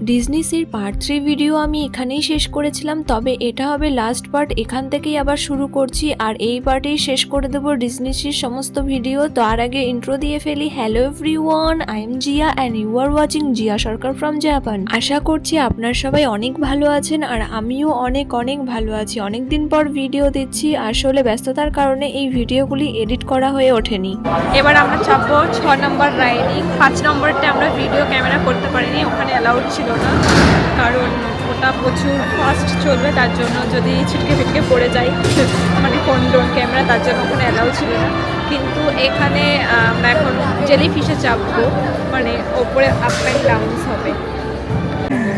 Disney সির part 3 video আমি এখানেই শেষ করেছিলাম, তবে এটা হবে লাস্ট পার্ট। এখান থেকেই আবার শুরু করছি আর এই পার্টেই শেষ করে দেবো ডিজনি সির সমস্ত ভিডিও। তো আর আগে ইন্ট্রো দিয়ে ফেলি। Hello everyone, I am Zia and you are watching Zia Sarkar from Japan. আশা করছি আপনার সবাই অনেক ভালো আছেন আর আমিও অনেক ভালো আছি। অনেকদিন পর ভিডিও দিচ্ছি, আসলে ব্যস্ততার কারণে এই ভিডিওগুলি এডিট করা হয়ে ওঠেনি। এবার আমরা চাপবো 6 নম্বর রাইডিং। 5 নম্বরটা আমরা ভিডিও ক্যামেরা করতে পারিনি, ওখানে অ্যালাউড ছিল না, কারণ ওটা প্রচুর ফাস্ট চলবে, তার জন্য যদি ছিটকে ফিটকে পড়ে যায় মানে ফোন ড্রোন ক্যামেরা, তার জন্য ওখানে অ্যালাউ ছিল না। কিন্তু এখানে আমরা এখন জেলিফিশে চাপবো, মানে ওপরে আপ অ্যান্ড ডাউনস হবে।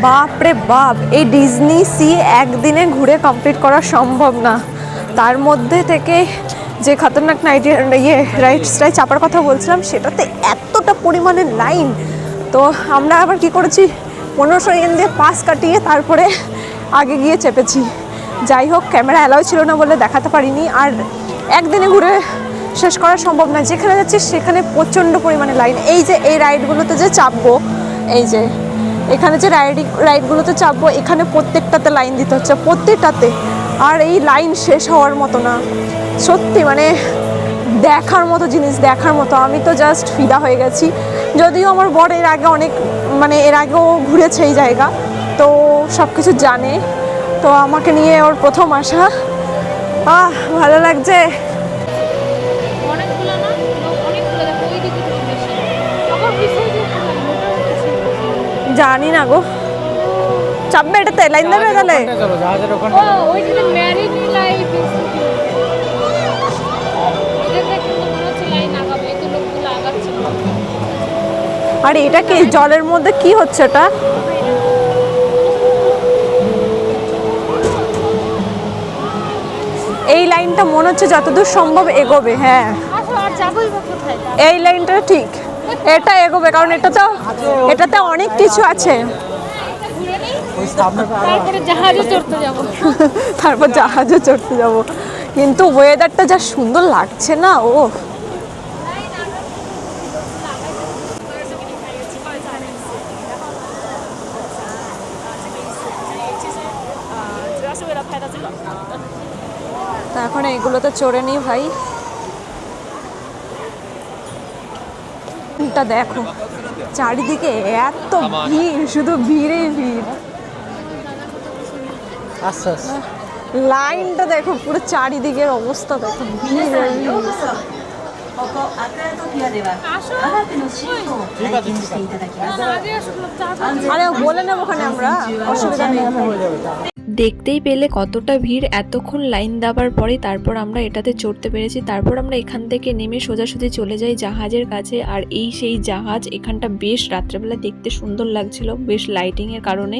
বাপ রে বাপ, এই ডিজনি সি একদিনে ঘুরে কমপ্লিট করা সম্ভব না। তার মধ্যে থেকে যে খতরনাক রাইডসটায় চাপার কথা বলছিলাম, সেটাতে এতটা পরিমাণে লাইন। তো আমরা আবার কি করেছি, 1500 ইয়েন দিয়ে পাস কাটিয়ে তারপরে আগে গিয়ে চেপেছি। যাই হোক, ক্যামেরা অ্যালাউ ছিল না বলে দেখাতে পারিনি, আর একদিনে ঘুরে শেষ করা সম্ভব না। যেখানে যাচ্ছি সেখানে প্রচণ্ড পরিমাণে লাইন। এই যে এই রাইডগুলোতে যে চাপবো, এই যে এখানে যে রাইডগুলোতে চাপবো, এখানে প্রত্যেকটাতে লাইন দিতে হচ্ছে, প্রত্যেকটাতে। আর এই লাইন শেষ হওয়ার মতো না, সত্যি মানে দেখার মতো জিনিস, দেখার মতো। আমি তো জাস্ট ফিদা হয়ে গেছি। যদিও আমার বর এর আগে অনেক, মানে এর আগেও ঘুরেছে এই জায়গা, তো সব কিছু জানে। তো আমাকে নিয়ে ওর প্রথম আসা, ভালো লাগছে। জানি না গো, চাপবে এটাতে, লাইন দেবে তাহলে। আর এটা কি জলের মধ্যে কি হচ্ছে এটা? এই লাইনটা মনে হচ্ছে যতদূর সম্ভব এগোবে। হ্যাঁ, এই লাইনটা ঠিক, এটা এগোবে, কারণ এটাতে অনেক কিছু আছে। তারপর জাহাজও চড়তে যাব। কিন্তু ওয়েদারটা যা সুন্দর লাগছে না, ও তা এখন এইগুলোতে চড়ে নি ভাই। দেখো চারিদিকে এত ভিড়, শুধু ভিড়েই ভিড়। লাইনটা দেখো, পুরো চারিদিকের অবস্থা দেখো, ভিড়। আরে বলে নেব ওখানে, আমরা অসুবিধা নেই। দেখতেই পেলে কতটা ভিড় এতক্ষণ লাইন দেওয়ার পরে তারপর আমরা এটাতে চড়তে পেরেছি। তারপর আমরা এখান থেকে নেমে সোজাসুজি চলে যাই জাহাজের কাছে। আর এই সেই জাহাজ, এখানটা বেশ রাত্রেবেলা দেখতে সুন্দর লাগছিল, বেশ লাইটিংয়ের কারণে।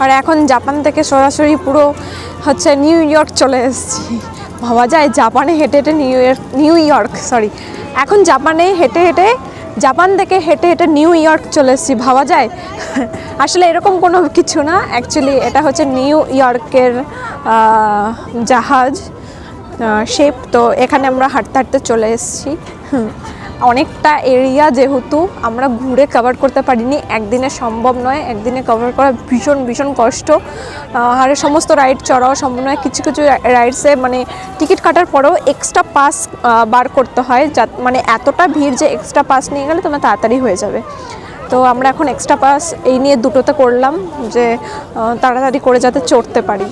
আর এখন জাপান থেকে সরাসরি পুরো হচ্ছে নিউ ইয়র্ক চলে এসেছি। ভাবা যায় জাপানে হেঁটে হেঁটে এখন জাপানে জাপান থেকে হেঁটে হেঁটে নিউ ইয়র্ক চলে এসেছি, ভাবা যায়। আসলে এরকম কোনো কিছু না, অ্যাকচুয়ালি এটা হচ্ছে নিউ ইয়র্কের জাহাজ শেপ। তো এখানে আমরা হাঁটতে হাঁটতে চলে এসেছি। অনেকটা এরিয়া যেহেতু আমরা ঘুরে কভার করতে পারিনি, একদিনে সম্ভব নয়, একদিনে কভার করা ভীষণ কষ্ট। আর সমস্ত রাইড চড়াও সম্ভব নয়। কিছু রাইডসে মানে টিকিট কাটার পরেও এক্সট্রা পাস বার করতে হয়, মানে এতটা ভিড় যে এক্সট্রা পাস নিয়ে গেলে তোমার তাড়াতাড়ি হয়ে যাবে। তো আমরা এখন এক্সট্রা পাস এই নিয়ে দুটোতে করলাম, যে তাড়াতাড়ি করে যাতে চড়তে পারি।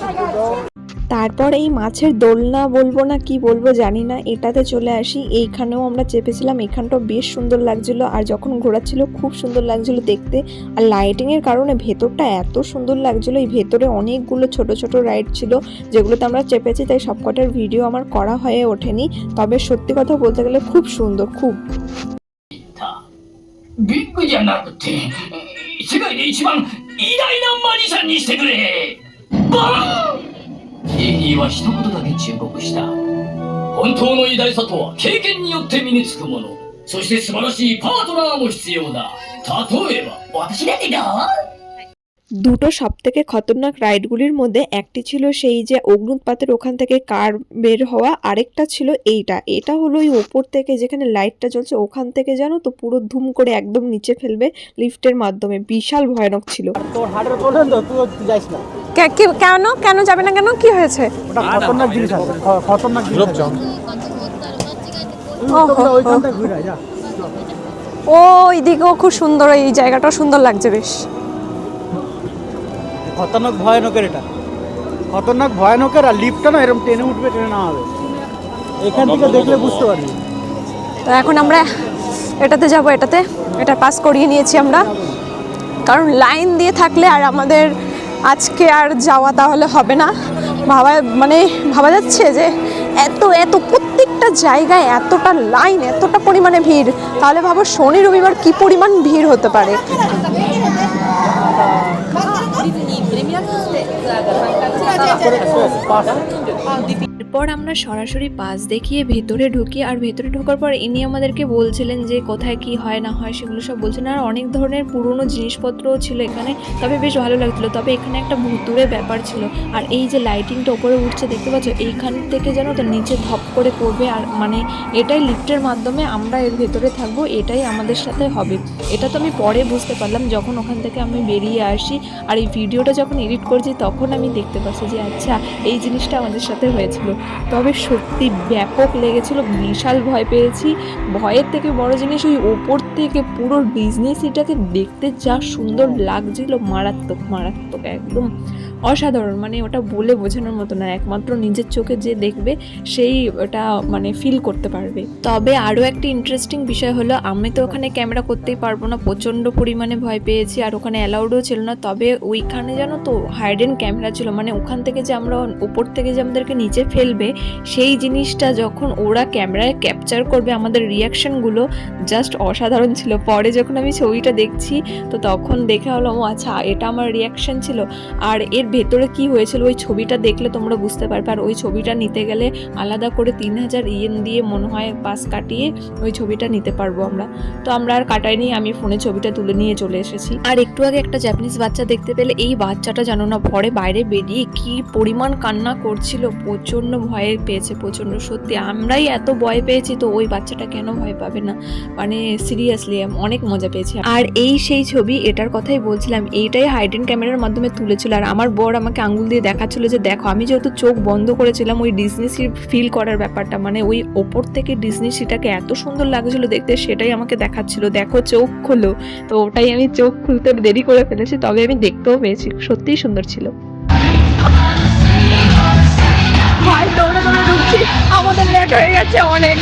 তারপর এই মাছের দোলনা বলবো না কি বলবো জানি না, এটাতে চলে আসি। এইখানেও আমরা চেপেছিলাম, এখানটাও বেশ সুন্দর লাগছিল, আর যখন ঘোরাচ্ছিল খুব সুন্দর লাগছিল দেখতে। আর লাইটিংয়ের কারণে ভেতরটা এত সুন্দর লাগছিল। এই ভেতরে অনেকগুলো ছোট ছোট রাইড ছিল যেগুলোতে আমরা চেপেছি, তাই সবকটার ভিডিও আমার করা হয়ে ওঠেনি। তবে সত্যি কথা বলতে গেলে খুব সুন্দর, খুব। ビッグじゃなくて世界で一番偉大なマジシャンにしてくれ。バーン。エイミーは一言だけ忠告した。本当の偉大さとは経験によって身につくもの。そして素晴らしいパートナーも必要だ。例えば私だってどう দুটো সবথেকে খতরনাক রাইডগুলির মধ্যে একটি ছিল সেই যে অগ্নুৎপাতের ওখান থেকে কার বের হওয়া, আরেকটা ছিল এটা হলো ওই ওপর থেকে যেখানে লাইটটা জ্বলছে ওখান থেকে জানো তো পুরো ধুম করে একদম নিচে ফেলবে লিফটের মাধ্যমে, বিশাল ভয়ানক ছিল। তোর হাটের প্রবলেম তো তুই যাইস না। কেন কেন যাবে না কেন, কি হয়েছে? ওটা খতরনাক জিনিস আছে, খতরনাক জিনিস আছে। ওইখানটা ঘুরে যা। ওই দিকেও খুব সুন্দর, এই জায়গাটা সুন্দর লাগছে বেশ। খতরনাক ভয়ানকের এটা, খতরনাক ভয়ানকের। আর লিফটটা না এরকম টেনে উঠবে টেনে না হবে, এখান থেকে দেখলে বুঝতে পারবি। তো এখন আমরা এটাতে যাব, এটা পাস করিয়ে নিয়েছি আমরা, কারণ লাইন দিয়ে থাকলে আর আমাদের আজকে আর যাওয়া তাহলে হবে না। ভাবা যাচ্ছে যে এত প্রত্যেকটা জায়গায় এতটা লাইন, এতটা পরিমাণে ভিড়, তাহলে ভাবো শনি রবিবার কি পরিমাণ ভিড় হতে পারে। এরপর আমরা সরাসরি পাস দেখিয়ে ভেতরে ঢুকি, আর ভেতরে ঢোকার পর ইনি আমাদেরকে বলছিলেন যে কোথায় কি হয় না হয় সেগুলো সব বলছেন, আর অনেক ধরনের পুরনো জিনিসপত্রও ছিল এখানে, তবে বেশ ভালো লাগছিল। তবে এখানে একটা ভুতুড়ে ব্যাপার ছিল, আর এই যে লাইটিংটা ওপরে উঠছে দেখতে পাচ্ছ, এইখান থেকে যেন তো নিচে ধপ করে পড়বে, আর মানে এটাই লিফটের মাধ্যমে আমরা এর ভেতরে থাকবো, এটাই আমাদের সাথে হবে। এটা তো আমি পরে বুঝতে পারলাম যখন ওখান থেকে আমি বেরিয়ে আসি, আর এই ভিডিওটা যখন এডিট করছি তখন আমি দেখতে পাচ্ছি যে আচ্ছা এই জিনিসটা আমাদের সাথে হয়েছিল। তবে সত্যি ব্যাপক লেগেছিল, বিশাল ভয় পেয়েছি। ভয়ের থেকে বড় জিনিস ওই ওপর থেকে পুরো ডিজনি সিটাকে দেখতে যা সুন্দর লাগছিল, মারাত্মক একদম অসাধারণ, মানে ওটা বলে বোঝানোর মতো না, একমাত্র নিজের চোখে যে দেখবে সেই ওটা মানে ফিল করতে পারবে। তবে আরও একটি ইন্টারেস্টিং বিষয় হলো, আমি তো ওখানে ক্যামেরা করতেই পারবো না, প্রচণ্ড পরিমাণে ভয় পেয়েছি, আর ওখানে অ্যালাউডও ছিল না। তবে ওইখানে জানো তো হাইডেন ক্যামেরা ছিল, মানে ওখান থেকে যে আমরা উপর থেকে যে আমাদেরকে নিচে ফেলবে সেই জিনিসটা যখন ওরা ক্যামেরায় ক্যাপচার করবে, আমাদের রিয়াকশানগুলো জাস্ট অসাধারণ ছিল। পরে যখন আমি ছবিটা দেখছি তো তখন দেখে হলো ও আচ্ছা এটা আমার রিয়াকশান ছিল, আর এর ভেতরে কি হয়েছিল ওই ছবিটা দেখলে তোমরা বুঝতে পারবে। আর ওই ছবিটা নিতে গেলে আলাদা করে 3000 ইয়েন দিয়ে মনে হয় পাস কাটিয়ে ওই ছবিটা নিতে পারবো আমরা। তো আমরা আর কাটাইনি, আমি ফোনে ছবিটা তুলে নিয়ে চলে এসেছি। আর একটু আগে একটা জাপানিজ বাচ্চা দেখতে পেলে, এই বাচ্চাটা জানো না পরে বাইরে বেরিয়ে কি পরিমাণ কান্না করছিল, প্রচণ্ড ভয় পেয়েছে, প্রচণ্ড। সত্যি আমরাই এত ভয় পেয়েছি তো ওই বাচ্চাটা কেন ভয় পাবে না, মানে সিরিয়াসলি অনেক মজা পেয়েছে। আর এই সেই ছবি, এটার কথাই বলছিলাম, এইটাই হাইডেন ক্যামেরার মাধ্যমে তুলেছিল। আর আমার বর আমাকে আঙ্গুল দিয়ে দেখাচ্ছিল যে দেখো, আমি যেহেতু চোখ বন্ধ করেছিলাম ওই ডিজনি সি ফিল করার ব্যাপারটা, মানে ওই ওপর থেকে ডিজনি সিটাকে এত সুন্দর লাগছিল দেখতে, সেটাই আমাকে দেখাচ্ছিল, দেখো চোখ খোলো। তো ওটাই আমি চোখ খুলতে দেরি করে ফেলেছি, তবে আমি দেখতেও পেয়েছি, সত্যিই সুন্দর ছিল। আমাদের লেট হয়ে গেছে অনেক।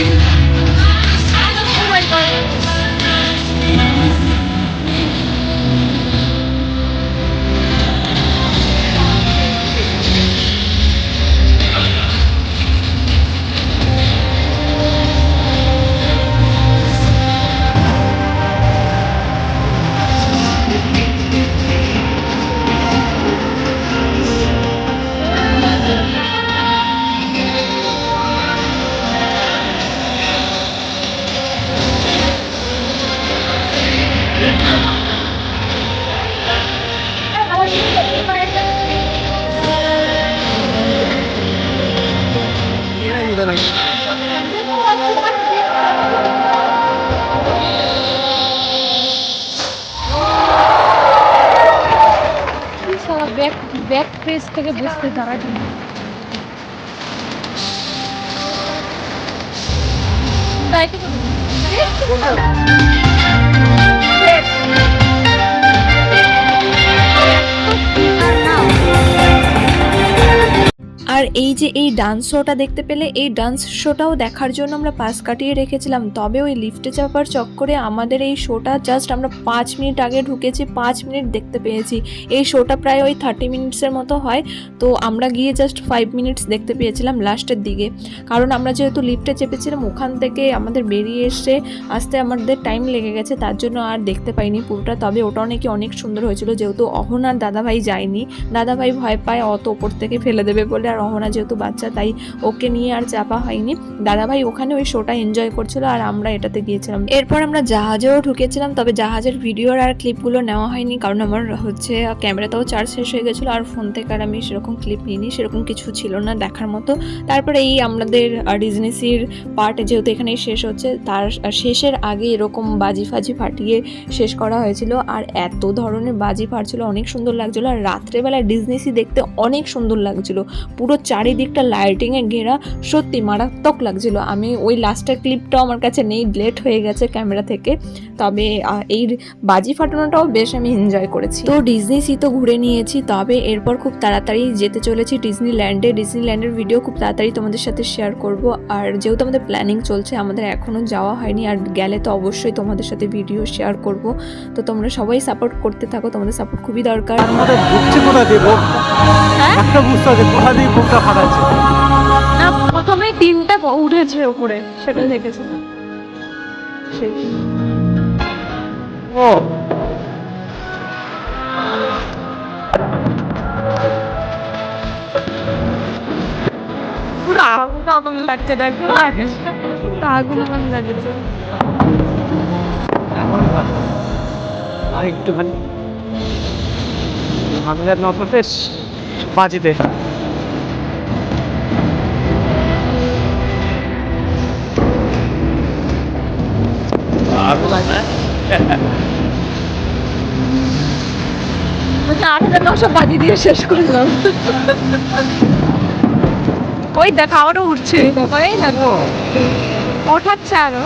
ব্যাক পেজ থেকে বুঝতে দাঁড়ায় আর এই যে এই ডান্স শোটা দেখতে পেলে, এই ডান্স শোটাও দেখার জন্য আমরা পাস কাটিয়ে রেখেছিলাম। তবে ওই লিফটে চাপার চক্করে আমাদের এই শোটা জাস্ট আমরা 5 মিনিট আগে ঢুকেছি, 5 মিনিট দেখতে পেয়েছি। এই শোটা প্রায় ওই 30 মিনিটসের মতো হয়, তো আমরা গিয়ে জাস্ট 5 মিনিটস দেখতে পেয়েছিলাম লাস্টের দিকে, কারণ আমরা যেহেতু লিফটে চেপেছিলাম ওখান থেকে আমাদের বেরিয়ে এসে আসতে আমাদের টাইম লেগে গেছে, তার জন্য আর দেখতে পাইনি পুরোটা। তবে ওটাও নাকি অনেক সুন্দর হয়েছিল, যেহেতু অহন আর দাদাভাই যায়নি, দাদাভাই ভয় পায় অত ওপর থেকে ফেলে দেবে বলে, আর সহনা যেহেতু বাচ্চা, তাই ওকে নিয়ে আর চাপা হয়নি। দাদাভাই ওখানে ওই শোটা এনজয় করছিল আর আমরা এটাতে গিয়েছিলাম। এরপর আমরা জাহাজেও ঢুকেছিলাম, তবে জাহাজের ভিডিওর আর ক্লিপগুলো নেওয়া হয়নি, কারণ আমার হচ্ছে ক্যামেরাটাও চার্জ শেষ হয়ে গেছিলো আর ফোন থেকে আর আমি সেরকম ক্লিপ নিইনি, সেরকম কিছু ছিল না দেখার মতো। তারপরে এই আমাদের ডিজনিসির পার্ট যেহেতু এখানেই শেষ হচ্ছে, তার শেষের আগে এরকম বাজি ফাজি ফাটিয়ে শেষ করা হয়েছিল আর এত ধরনের বাজি ফাটছিল, অনেক সুন্দর লাগছিলো। আর রাত্রেবেলা ডিজনিসি দেখতে অনেক সুন্দর লাগছিলো, পুরো চারিদিকটা লাইটিংয়ে ঘেরা, সত্যি মারাত্মক লাগছিল। আমি ওই লাস্টের ক্লিপটাও আমার কাছে নেই, ডিলেট হয়ে গেছে ক্যামেরা থেকে, তবে এই বাজি ফাটানোটাও বেশ আমি এনজয় করেছি। তো ডিজনিসি তো ঘুরে নিয়েছি, তবে এরপর খুব তাড়াতাড়ি যেতে চলেছি ডিজনিল্যান্ডে। ডিজনিল্যান্ডের ভিডিও খুব তাড়াতাড়ি তোমাদের সাথে শেয়ার করব। আর যেহেতু আমাদের প্ল্যানিং চলছে, আমাদের এখনও যাওয়া হয়নি, আর গেলে তো অবশ্যই তোমাদের সাথে ভিডিও শেয়ার করব। তো তোমরা সবাই সাপোর্ট করতে থাকো, তোমাদের সাপোর্ট খুবই দরকার। তার মধ্যে ঢুকছে কোথা দিয়ে বোমটা, একটা বুঝতে হবে কোথা দিয়ে বোমটা ফাটাচ্ছে। না, প্রথমে 3টা উঠেছে উপরে, সেটা দেখেছি। সেই ও পুরো আগুন আগুন লাগছে, দেখো আগুন আগুন লাগছে। আর একটুখানি আমাদের নতুন বাজিতে বলছে 8,900 বাজি দিয়ে শেষ করলাম। ওই দেখো আরো উঠছে, ওই দেখো ওঠাচ্ছে আরো।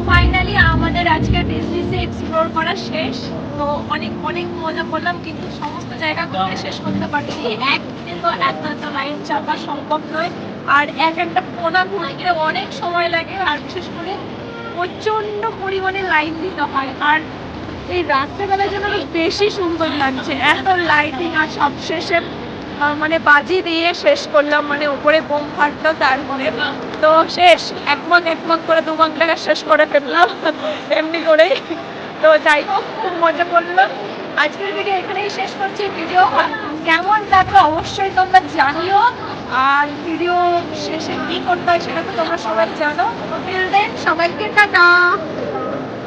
ফাইনালি আমাদের আজকে ডিজনিতে এক্সপ্লোর করা শেষ। তো অনেক অনেক মজা করলাম, কিন্তু সমস্ত জায়গা ঘুরে শেষ করতে পারিনি। একদিনে তো এত লাইন চাপা সম্ভব নয়, আর এক একটা কোণা ঘুরতে অনেক সময় লাগে, আর বিশেষ করে প্রচন্ড পরিমাণে লাইন দিতে হয়। আর এই রাত্রেবেলা যেন আরো বেশি সুন্দর লাগছে, এত লাইটিং। আর সবশেষে মানে বাজি দিয়ে শেষ করলাম, মানে উপরে বোম ফাটলো, তারপরে তো শেষ এক মন করে 2 ঘন্টা শেষ করে ফেললাম এমনি করেই। তো যাই হোক, খুব মজা করলাম। আজকের ভিডিও এখানেই শেষ করছি। ভিডিও কেমন লাগলো অবশ্যই তোমরা জানিও, আর ভিডিও শেষে কি করতে হয় সেটা তো তোমরা সবাই জানো। টিল দেন সবাইকে টাটা।